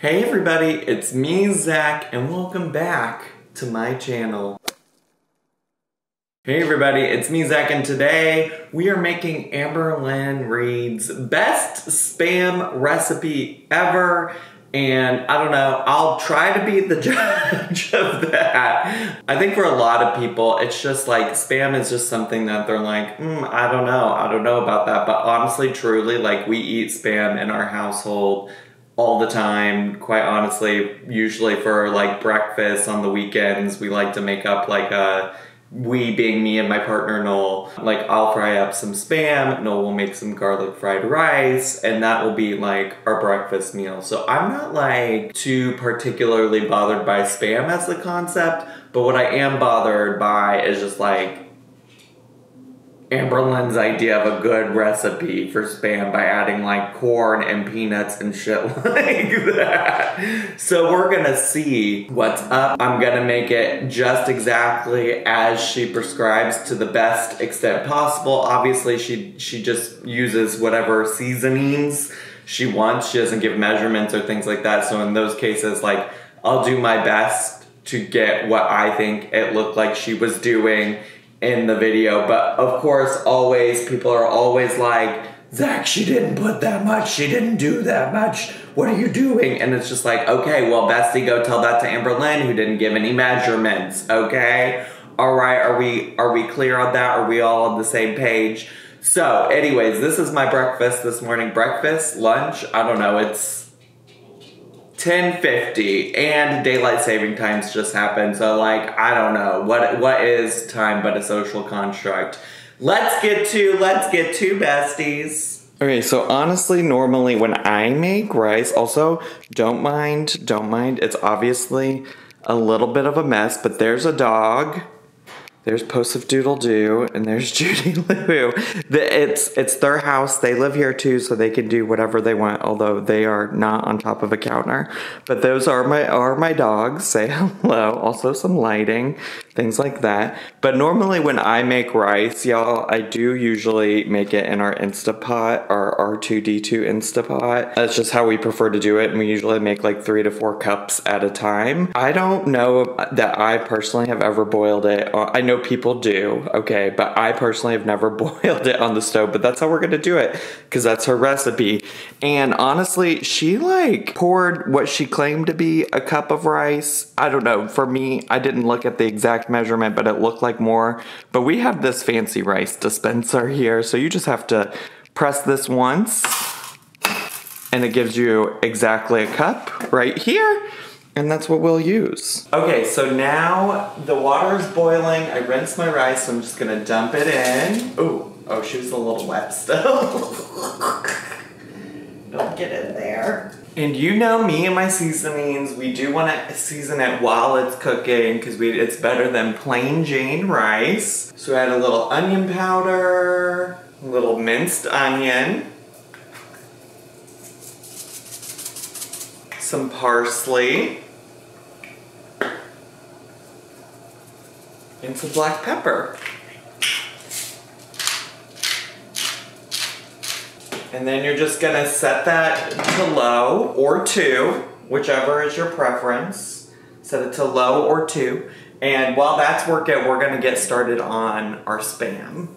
Hey everybody, it's me, Zach, and welcome back to my channel. Hey everybody, it's me, Zach, and today we are making Amberlynn Reed's best spam recipe ever. And I don't know, I'll try to be the judge of that. I think for a lot of people, it's just like spam is just something that they're like, I don't know about that. But honestly, truly, like we eat spam in our household all the time, quite honestly. Usually for like breakfast on the weekends, we like to make up like we being me and my partner Noel, like I'll fry up some spam, Noel will make some garlic fried rice, and that will be like our breakfast meal. So I'm not like too particularly bothered by spam as the concept, but what I am bothered by is just like Amberlynn's idea of a good recipe for spam by adding like corn and peanuts and shit like that. So we're gonna see what's up. I'm gonna make it just exactly as she prescribes to the best extent possible. Obviously she just uses whatever seasonings she wants. She doesn't give measurements or things like that. So in those cases, like I'll do my best to get what I think it looked like she was doing in the video. But of course, always, people are always like, Zach, she didn't put that much, she didn't do that much, what are you doing? And it's just like, okay, well, bestie, go tell that to Amberlynn, who didn't give any measurements, okay? All right, are we clear on that? Are we all on the same page? So, anyways, this is my breakfast this morning. Breakfast, lunch, I don't know, it's 10:50 and daylight saving times just happened, so like I don't know what is time but a social construct. Let's get to besties. Okay, so honestly, normally when I make rice, also don't mind, it's obviously a little bit of a mess, but there's a dog. There's Posif Doodle Doo, and there's Judy Lou. It's their house. They live here too, so they can do whatever they want, although they are not on top of a counter. But those are my dogs. Say hello. Also some lighting, things like that. But normally when I make rice, y'all, I do usually make it in our Instapot, our R2D2 Instapot. That's just how we prefer to do it, and we usually make like 3 to 4 cups at a time. I don't know that I personally have ever boiled it. I know people do, okay, but I personally have never boiled it on the stove, but that's how we're gonna do it, because that's her recipe. And honestly, she like poured what she claimed to be a cup of rice. I don't know, for me, I didn't look at the exact measurement, but it looked like more. But we have this fancy rice dispenser here, so you just have to press this once, and it gives you exactly a cup right here. And that's what we'll use. Okay, so now the water is boiling. I rinsed my rice, so I'm just gonna dump it in. Oh, she was a little wet still. Don't get in there. And you know me and my seasonings, we do wanna season it while it's cooking because it's better than plain Jane rice. So add a little onion powder, a little minced onion, some parsley, and some black pepper. And then you're just gonna set that to low or 2, whichever is your preference. Set it to low or 2. And while that's working, we're gonna get started on our spam.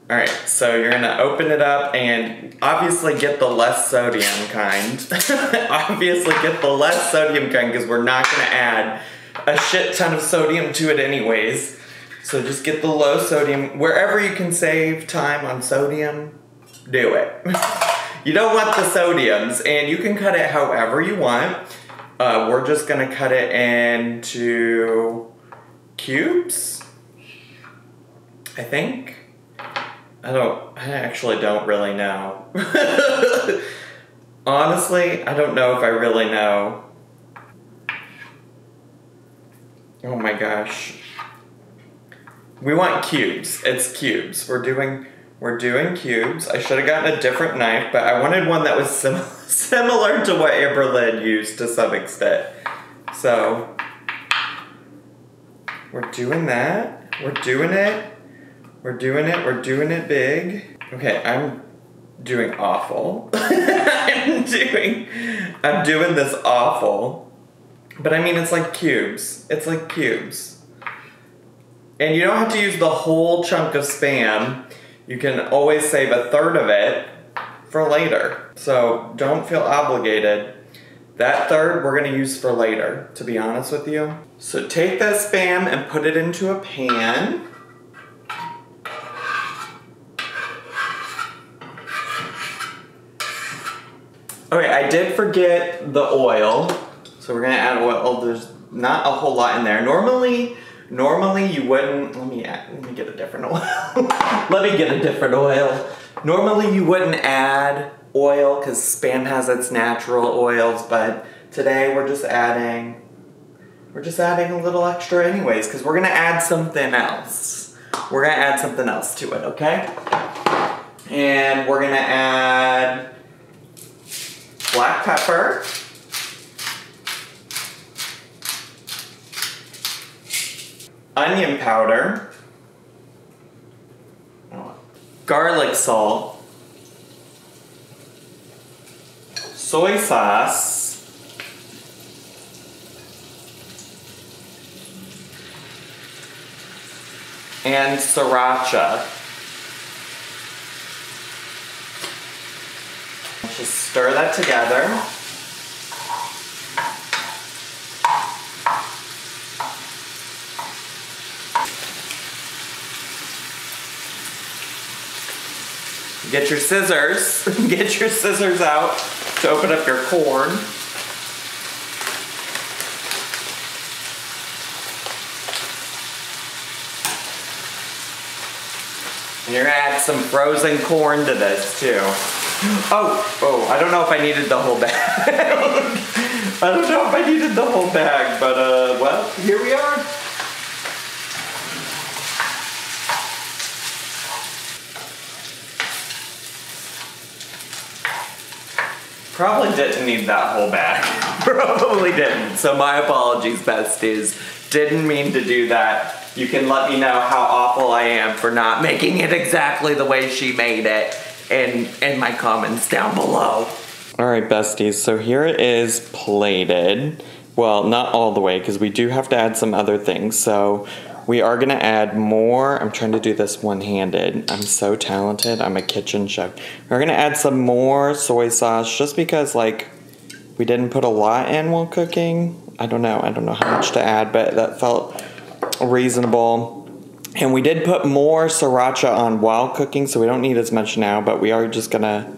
All right, so you're gonna open it up and obviously get the less sodium kind. Obviously get the less sodium kind because we're not gonna add a shit ton of sodium to it anyways. So just get the low sodium. Wherever you can save time on sodium, do it. You don't want the sodiums, and you can cut it however you want. We're just gonna cut it into cubes, I think. I actually don't really know. Honestly, I don't know if I really know. Oh my gosh. We want cubes. It's cubes. We're doing cubes. I should have gotten a different knife, but I wanted one that was similar to what Amberlynn used to some extent. So, we're doing that. We're doing it. We're doing it big. Okay, I'm doing awful. I'm doing this awful. But I mean, it's like cubes. It's like cubes. And you don't have to use the whole chunk of Spam. You can always save a third of it for later. So don't feel obligated. That third we're gonna use for later, to be honest with you. So take that Spam and put it into a pan. Okay, I did forget the oil. So we're gonna add oil. There's not a whole lot in there. Normally you wouldn't, let me get a different oil. Let me get a different oil. Normally you wouldn't add oil because Spam has its natural oils, but today we're just adding a little extra anyways because we're gonna add something else. We're gonna add something else to it, okay? And we're gonna add black pepper, onion powder, garlic salt, soy sauce, and sriracha. Just stir that together. Get your scissors. Get your scissors out to open up your corn. And you're gonna add some frozen corn to this too. Oh, I don't know if I needed the whole bag. I don't know if I needed the whole bag, but well, here we are. Probably didn't need that whole bag. Probably didn't. So my apologies, besties. Didn't mean to do that. You can let me know how awful I am for not making it exactly the way she made it in my comments down below. All right, besties, so here it is plated. Well, not all the way, because we do have to add some other things. So we are gonna add more. I'm trying to do this one-handed. I'm so talented, I'm a kitchen chef. We're gonna add some more soy sauce just because like we didn't put a lot in while cooking. I don't know how much to add, but that felt reasonable. And we did put more sriracha on while cooking, so we don't need as much now, but we are just gonna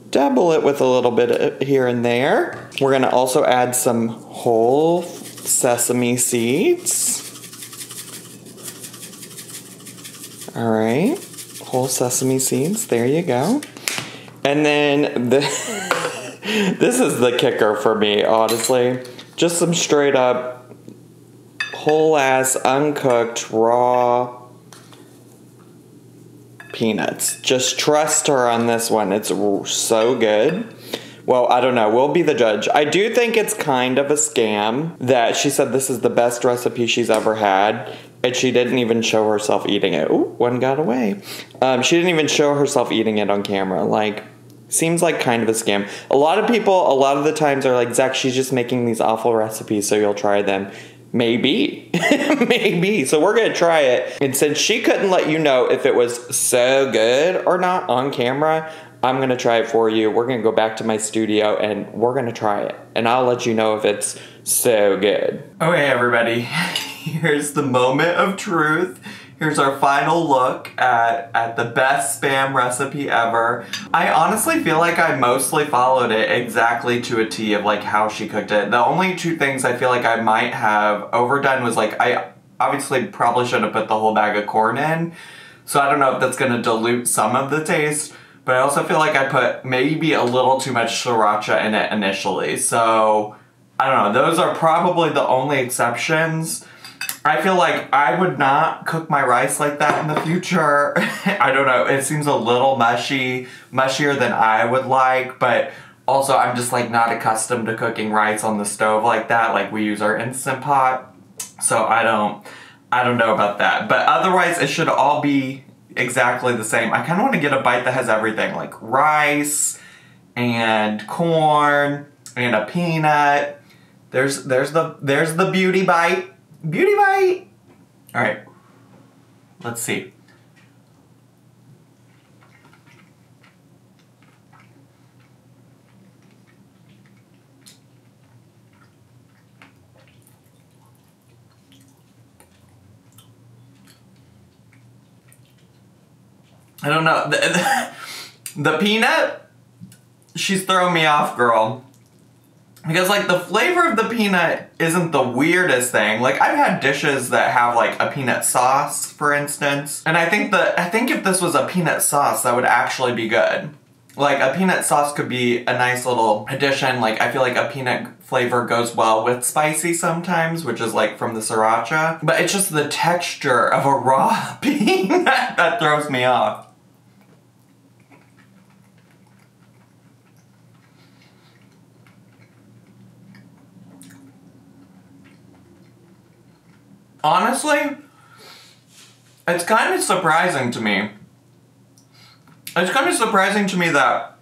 dabble it with a little bit here and there. We're gonna also add some whole sesame seeds. All right, whole sesame seeds, there you go. And then this is the kicker for me, honestly. Just some straight up whole ass uncooked raw peanuts. Just trust her on this one. It's so good. Well, I don't know. We'll be the judge. I do think it's kind of a scam that she said this is the best recipe she's ever had, and she didn't even show herself eating it. Ooh, one got away. She didn't even show herself eating it on camera. Like, seems like kind of a scam. A lot of people, a lot of the times are like, Zach, she's just making these awful recipes, so you'll try them. Maybe. Maybe. So we're going to try it. And since she couldn't let you know if it was so good or not on camera, I'm going to try it for you. We're going to go back to my studio and we're going to try it. And I'll let you know if it's so good. Okay, everybody. Here's the moment of truth. Here's our final look at the best Spam recipe ever. I honestly feel like I mostly followed it exactly to a T of like how she cooked it. The only two things I feel like I might have overdone was like, I obviously probably should have put the whole bag of corn in. So I don't know if that's gonna dilute some of the taste, but I also feel like I put maybe a little too much sriracha in it initially. So I don't know, those are probably the only exceptions. I feel like I would not cook my rice like that in the future. I don't know, it seems a little mushier than I would like, but also I'm just like not accustomed to cooking rice on the stove like that. Like we use our Instant Pot, so I don't know about that. But otherwise it should all be exactly the same. I kind of want to get a bite that has everything, like rice and corn and a peanut. There's the beauty bite. Beauty bite. All right. Let's see. I don't know. The peanut, she's throwing me off, girl. Because, like, the flavor of the peanut isn't the weirdest thing. Like, I've had dishes that have, like, a peanut sauce, for instance. And I think if this was a peanut sauce, that would actually be good. Like, a peanut sauce could be a nice little addition. Like, I feel like a peanut flavor goes well with spicy sometimes, which is, like, from the sriracha. But it's just the texture of a raw peanut that throws me off. Honestly, it's kind of surprising to me. It's kind of surprising to me that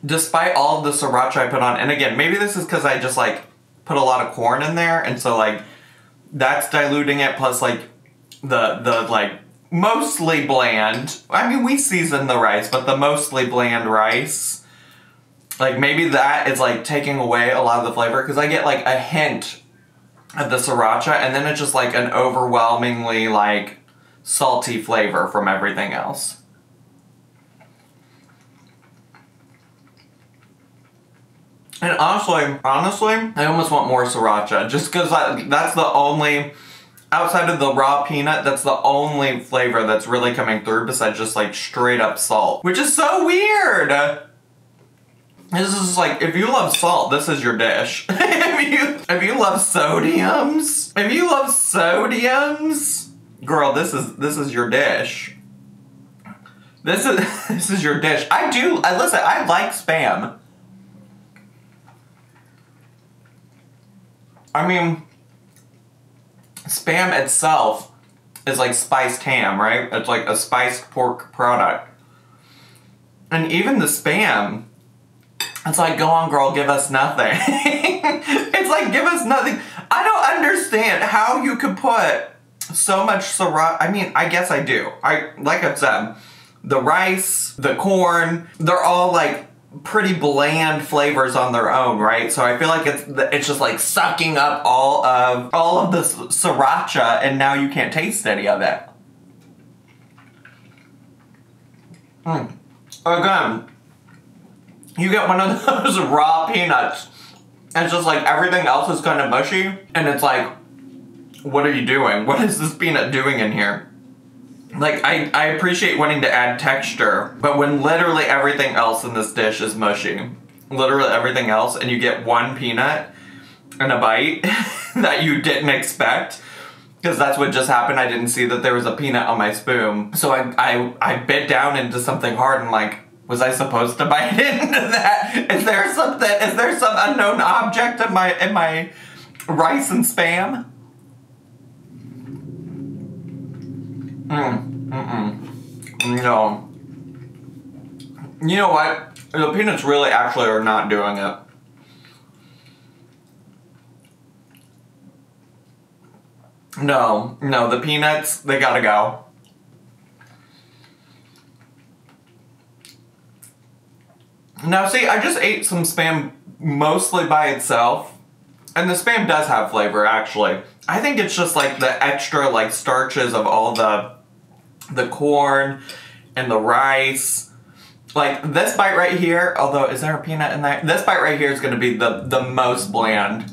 despite all of the sriracha I put on, and again, maybe this is because I just like put a lot of corn in there, and so like that's diluting it, plus like the like mostly bland, I mean we season the rice, but the mostly bland rice, like maybe that is like taking away a lot of the flavor, because I get like a hint of the sriracha, and then it's just like an overwhelmingly like salty flavor from everything else. And honestly, I almost want more sriracha, just because that's the only, outside of the raw peanut, that's the only flavor that's really coming through besides just like straight up salt, which is so weird. This is like, if you love salt, this is your dish. if you love sodiums, girl, this is your dish. This is your dish. Listen, I like Spam. I mean, Spam itself is like spiced ham, right? It's like a spiced pork product. And even the Spam, it's like, go on, girl, give us nothing. It's like, give us nothing. I don't understand how you could put so much sriracha. I mean, I guess I do. Like I said, the rice, the corn, they're all like pretty bland flavors on their own, right? So I feel like it's just like sucking up all of the sriracha, and now you can't taste any of it. Again, you get one of those raw peanuts, and it's just like everything else is kind of mushy, and it's like, what are you doing? What is this peanut doing in here? Like, I appreciate wanting to add texture, but when literally everything else in this dish is mushy, literally everything else, and you get one peanut and a bite that you didn't expect, because that's what just happened. I didn't see that there was a peanut on my spoon, so I bit down into something hard and like, was I supposed to bite into that? Is there some unknown object in my rice and Spam? No. You know what? The peanuts really actually are not doing it. No, the peanuts, they gotta go. Now see, I just ate some Spam mostly by itself, and the Spam does have flavor, actually. I think it's just like the extra like starches of all the corn and the rice. Like this bite right here, although is there a peanut in there? This bite right here is gonna be the most bland.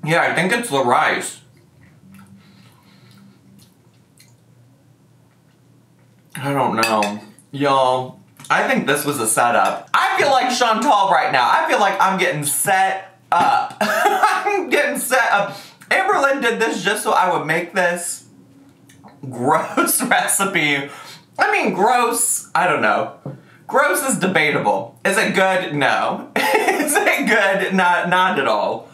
Yeah, I think it's the rice. I don't know. Y'all, I think this was a setup. I feel like Chantal right now. I feel like I'm getting set up. I'm getting set up. Amberlynn did this just so I would make this gross recipe. I mean, gross, I don't know. Gross is debatable. Is it good? No. Is it good? Not at all.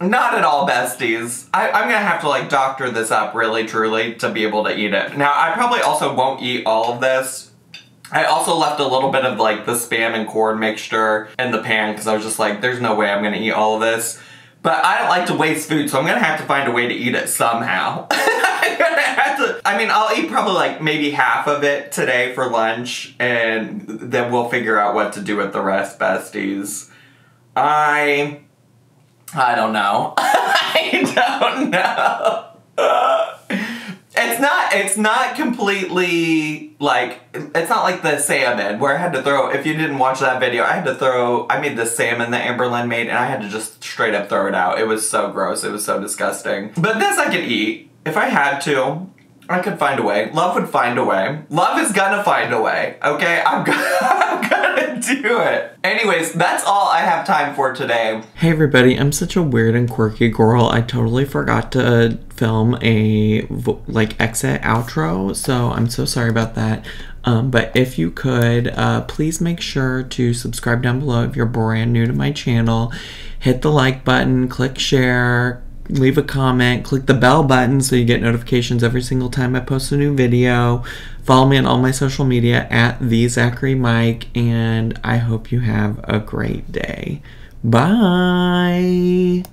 Not at all, besties. I'm gonna have to like doctor this up really truly to be able to eat it. Now, I probably also won't eat all of this. I also left a little bit of like the Spam and corn mixture in the pan because I was just like, there's no way I'm gonna eat all of this. But I don't like to waste food, so I'm gonna have to find a way to eat it somehow. I'm gonna have to, I mean, I'll eat probably like maybe half of it today for lunch, and then we'll figure out what to do with the rest, besties. I don't know. I don't know. It's not completely, like, it's not like the salmon where I had to throw, if you didn't watch that video, I made the salmon that Amberlynn made and I had to just straight up throw it out. It was so gross. It was so disgusting. But this I could eat. If I had to, I could find a way. Love would find a way. Love is gonna find a way, okay? I'm gonna do it. Anyways, that's all I have time for today. Hey everybody, I'm such a weird and quirky girl. I totally forgot to film a exit outro, so I'm so sorry about that. But if you could, please make sure to subscribe down below if you're brand new to my channel. Hit the like button, click share, leave a comment, click the bell button so you get notifications every single time I post a new video. Follow me on all my social media at thezacharymike, and I hope you have a great day. Bye!